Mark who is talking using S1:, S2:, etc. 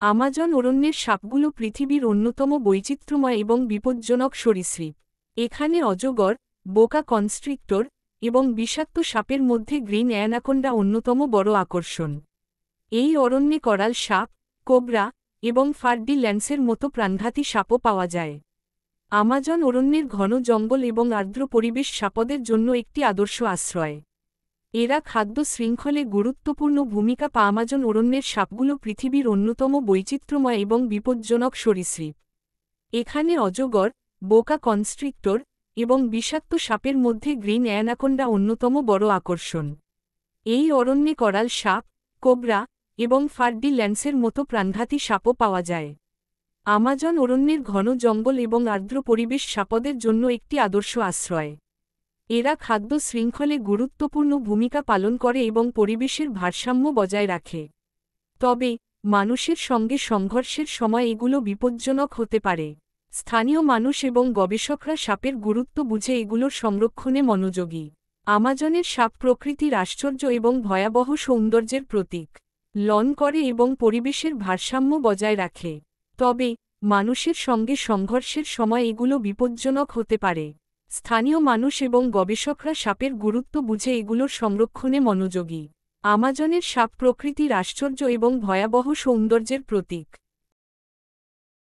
S1: Amazon অরণ্যের সাপগুলো পৃথিবীর অন্যতম বৈচিত্র্যময় এবং বিপজ্জনক সরীসৃপ। এখানে অজগর, বোকা কনস্ট্রিক্টর এবং বিষাক্ত সাপের মধ্যে গ্রিন অ্যানাকোন্ডা অন্যতম বড় আকর্ষণ। এই অরণ্যে করাল সাপ, কোবরা এবং ফার্ডি ল্যান্সের মতো প্রাণঘাতী সাপও পাওয়া যায়। আমাজন অরণ্যের ঘন জঙ্গল এবং আর্দ্র পরিবেশ সাপদের জন্য একটি আদর্শ আশ্রয়। এরা খাদ্য শৃঙ্খলে গুরুত্বপূর্ণ ভূমিকা পায়। আমাজন অরণ্যের সাপগুলো পৃথিবীর অন্যতম বৈচিত্র্যময় এবং বিপজ্জনক সরীসৃপ। এখানে অজগর, বোকা কনস্ট্রিক্টর এবং বিষাক্ত সাপের মধ্যে গ্রিন অ্যানাকোন্ডা অন্যতম বড় আকর্ষণ। এই অরণ্যে করাল সাপ, কোবরা এবং ফার্ডি ল্যান্সের মতো প্রাণঘাতী সাপও পাওয়া যায়। আমাজন অরণ্যের ঘন জঙ্গল এবং আর্দ্র পরিবেশ সাপদের জন্য একটি আদর্শ আশ্রয়। এরা খাদ্য শৃঙ্খলে গুরুত্বপূর্ণ ভূমিকা পালন করে এবং পরিবেশের ভারসাম্য বজায় রাখে। তবে মানুষের সঙ্গে সংঘর্ষের সময় এগুলো বিপজ্জনক হতে পারে। স্থানীয় মানুষ এবং গবেষকরা সাপের গুরুত্ব বুঝে এগুলোর সংরক্ষণে মনোযোগী। আমাজনের সাপ প্রকৃতির আশ্চর্য এবং ভয়াবহ সৌন্দর্যের প্রতীক। লন করে এবং পরিবেশের ভারসাম্য বজায় রাখে। তবে মানুষের সঙ্গে সংঘর্ষের সময় এগুলো বিপজ্জনক হতে পারে। স্থানীয় মানুষ এবং গবেষকরা সাপের গুরুত্ব বুঝে এগুলোর সংরক্ষণে মনোযোগী। আমাজনের সাপ প্রকৃতির আশ্চর্য এবং ভয়াবহ সৌন্দর্যের প্রতীক।